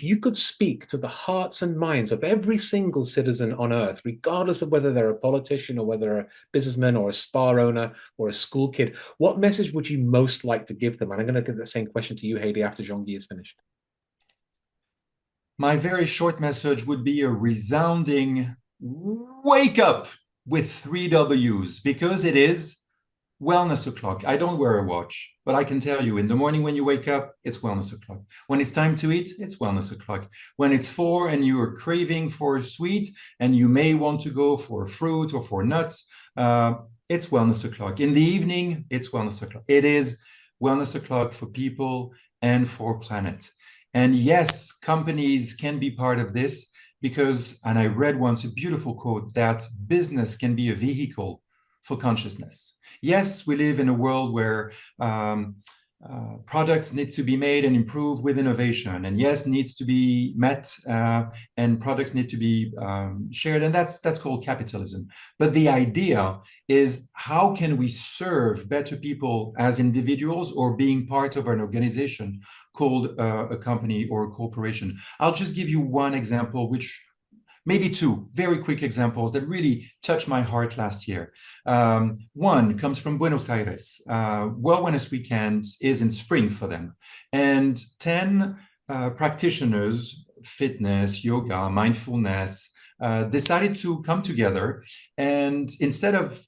if you could speak to the hearts and minds of every single citizen on Earth, regardless of whether they're a politician or whether they're a businessman or a spa owner or a school kid, what message would you most like to give them? And I'm going to give the same question to you, Haley, after Jean-Guy is finished. My very short message would be a resounding wake up with 3 W's, because it is wellness o'clock. I don't wear a watch, but I can tell you in the morning when you wake up, it's wellness o'clock. When it's time to eat, it's wellness o'clock. When it's 4 and you are craving for a sweet and you may want to go for fruit or for nuts, it's wellness o'clock. In the evening, it's wellness o'clock. It is wellness o'clock for people and for planet. And yes, companies can be part of this because, and I read once a beautiful quote, that business can be a vehicle for consciousness. Yes, we live in a world where products need to be made and improved with innovation, and yes, needs to be met, and products need to be shared, and that's called capitalism. But the idea is, how can we serve better people as individuals or being part of an organization called a company or a corporation? I'll just give you one example, which maybe two very quick examples that really touched my heart last year. One comes from Buenos Aires. World Wellness Weekend is in spring for them. And 10 practitioners, fitness, yoga, mindfulness, decided to come together. And instead of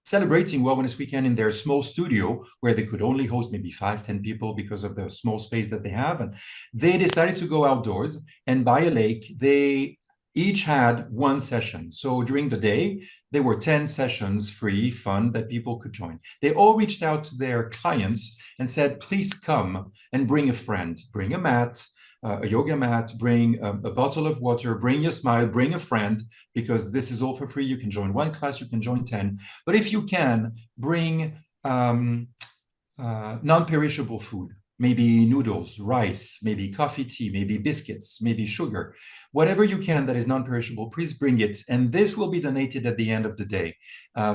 celebrating World Wellness Weekend in their small studio, where they could only host maybe 5-10 people because of the small space that they have, and they decided to go outdoors, and by a lake. They each had one session. So during the day, there were 10 sessions, free, fun, that people could join. They all reached out to their clients and said, please come and bring a friend, bring a mat, a yoga mat, bring a bottle of water, bring your smile, bring a friend, because this is all for free. You can join one class, you can join 10. But if you can, bring non-perishable food, maybe noodles, rice, maybe coffee, tea, maybe biscuits, maybe sugar, whatever you can that is non-perishable, please bring it. And this will be donated at the end of the day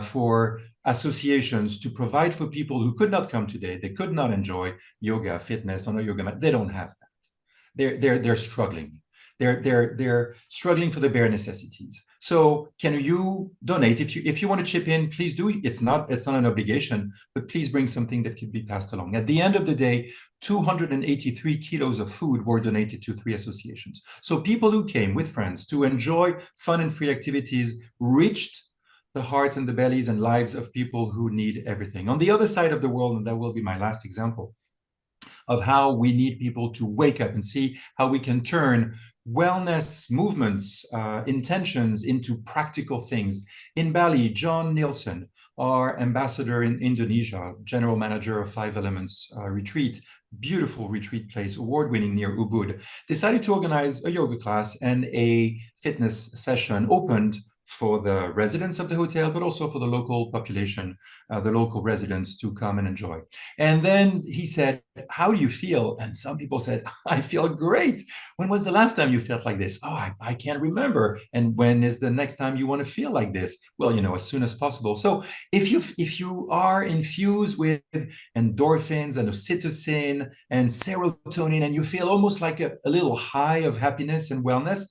for associations to provide for people who could not come today. They could not enjoy yoga, fitness on a yoga mat. They don't have that. They're struggling. They're struggling for the bare necessities. So can you donate? If you want to chip in, please do. It's not an obligation, but please bring something that can be passed along. At the end of the day, 283 kilos of food were donated to 3 associations. So people who came with friends to enjoy fun and free activities reached the hearts and the bellies and lives of people who need everything. On the other side of the world, and that will be my last example, of how we need people to wake up and see how we can turn wellness movements, intentions into practical things. In Bali, John Nielsen, our ambassador in Indonesia, general manager of 5 Elements Retreat, beautiful retreat place, award-winning near Ubud, decided to organize a yoga class and a fitness session opened for the residents of the hotel, but also for the local population, the local residents to come and enjoy. And then he said, how do you feel? And some people said, I feel great. When was the last time you felt like this? Oh, I can't remember. And when is the next time you want to feel like this? Well, as soon as possible. So if you are infused with endorphins and oxytocin and serotonin, and you feel almost like a little high of happiness and wellness,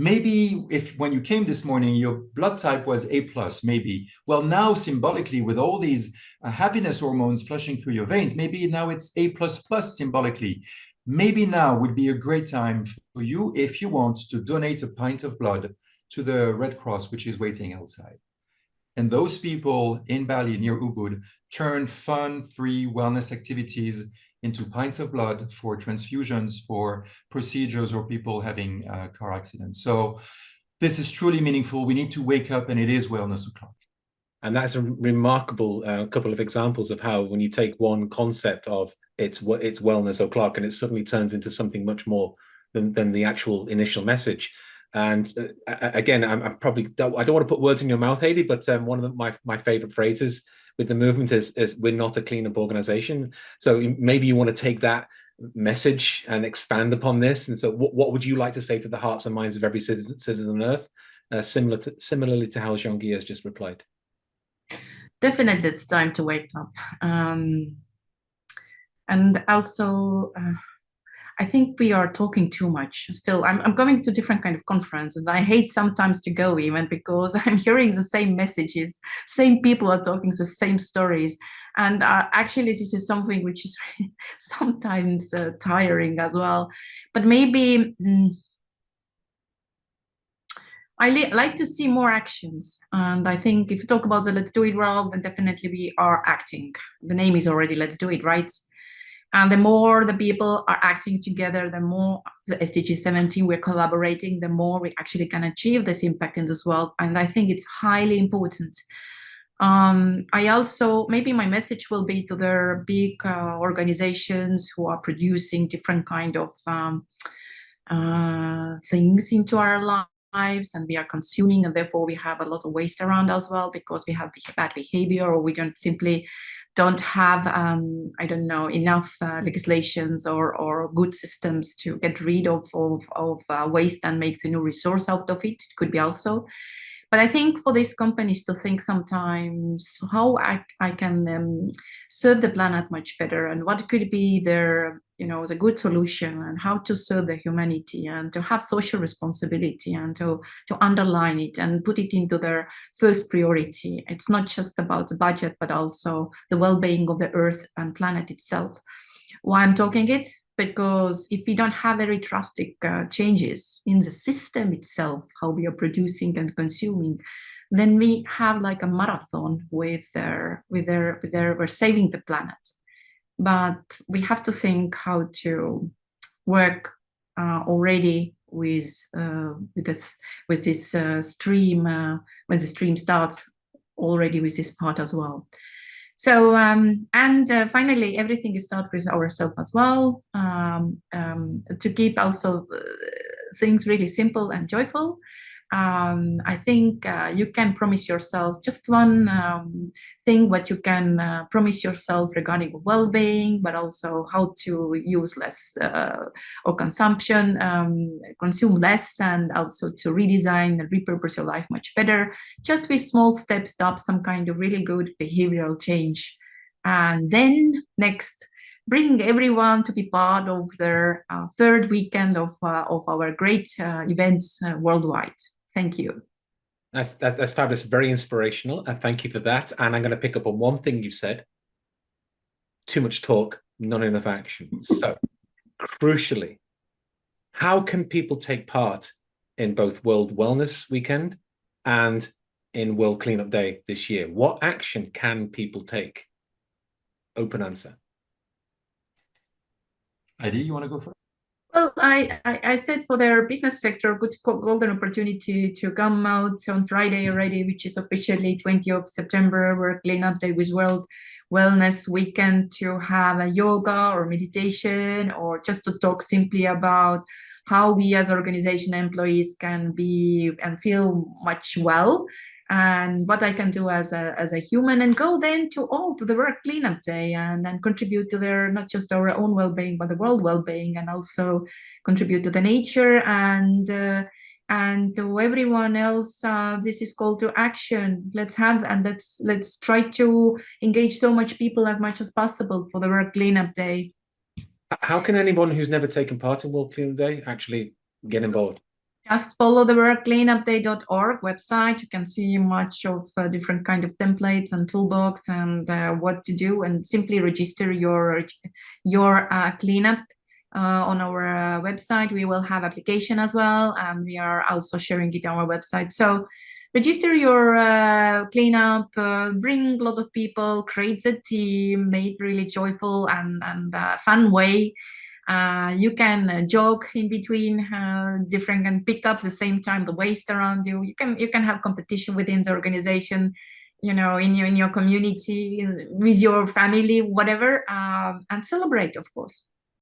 maybe if when you came this morning, your blood type was A+, maybe. Well, now symbolically, with all these happiness hormones flushing through your veins, maybe now it's A++ symbolically. Maybe now would be a great time for you, if you want, to donate a pint of blood to the Red Cross, which is waiting outside. And those people in Bali near Ubud turn fun, free wellness activities into pints of blood for transfusions, for procedures, or people having car accidents. So this is truly meaningful. We need to wake up, and it is wellness o'clock. And that's a remarkable couple of examples of how, when you take one concept of it's wellness o'clock, and it suddenly turns into something much more than the actual initial message. And again, I don't want to put words in your mouth, Haley, but one of my favorite phrases with the movement is we're not a cleanup organization. So maybe you want to take that message and expand upon this. And so what would you like to say to the hearts and minds of every citizen on Earth, similarly to how Jean-Guy has just replied? Definitely, it's time to wake up. And also, I think we are talking too much. Still, I'm going to different kind of conferences. I hate sometimes to go even because I'm hearing the same messages, same people are talking the same stories, and actually this is something which is sometimes tiring as well. But maybe I like to see more actions, and I think if you talk about the Let's Do It world, then definitely we are acting. The name is already Let's Do It, right? And the more the people are acting together, the more the SDG 17 we're collaborating, the more we actually can achieve this impact in this world. And I think it's highly important. I also, maybe my message will be to the big organizations who are producing different kind of things into our lives, and we are consuming, and therefore we have a lot of waste around as well because we have bad behavior, or we don't have I don't know, enough legislations or good systems to get rid of waste and make the new resource out of it. It could be also. But I think for these companies to think sometimes how I can serve the planet much better, and what could be their, the good solution, and how to serve the humanity, and to have social responsibility, and to underline it and put it into their first priority. It's not just about the budget, but also the well-being of the earth and planet itself. Why I'm talking it? Because if we don't have very drastic changes in the system itself, how we are producing and consuming, then we have like a marathon with we're saving the planet. But we have to think how to work already with this stream when the stream starts, already with this part as well. So finally, everything starts with ourselves as well, to keep also things really simple and joyful. I think you can promise yourself just one thing, what you can promise yourself regarding well-being, but also how to use less or consume less, and also to redesign and repurpose your life much better, just with small steps to have some kind of really good behavioral change. And then next, bring everyone to be part of their third weekend of our great events worldwide. Thank you. That's fabulous, very inspirational. Thank you for that. And I'm going to pick up on one thing you said. Too much talk, not enough action. So, crucially, how can people take part in both World Wellness Weekend and in World Cleanup Day this year? What action can people take? Open answer. Heidi, you want to go first? Well, I said for their business sector, good golden opportunity to come out on Friday already, which is officially 20th of September, World Cleanup Day with World Wellness Weekend, to have a yoga or meditation, or just to talk simply about how we as organization employees can be and feel much well, and what I can do as a human, and go then to the World Cleanup Day, and then contribute to their, not just our own well-being, but the world well-being, and also contribute to the nature and to everyone else. This is call to action. Let's try to engage so much people as much as possible for the World Cleanup Day. How can anyone who's never taken part in World Cleanup Day actually get involved? Just follow the worldcleanupday.org website. You can see much of different kind of templates and toolbox and what to do, and simply register your cleanup on our website. We will have application as well, and we are also sharing it on our website. So register your cleanup, bring a lot of people, create a team, make really joyful and fun way. You can jog in between different, and pick up the same time the waste around you. You can have competition within the organization, in your community, with your family, whatever, and celebrate, of course.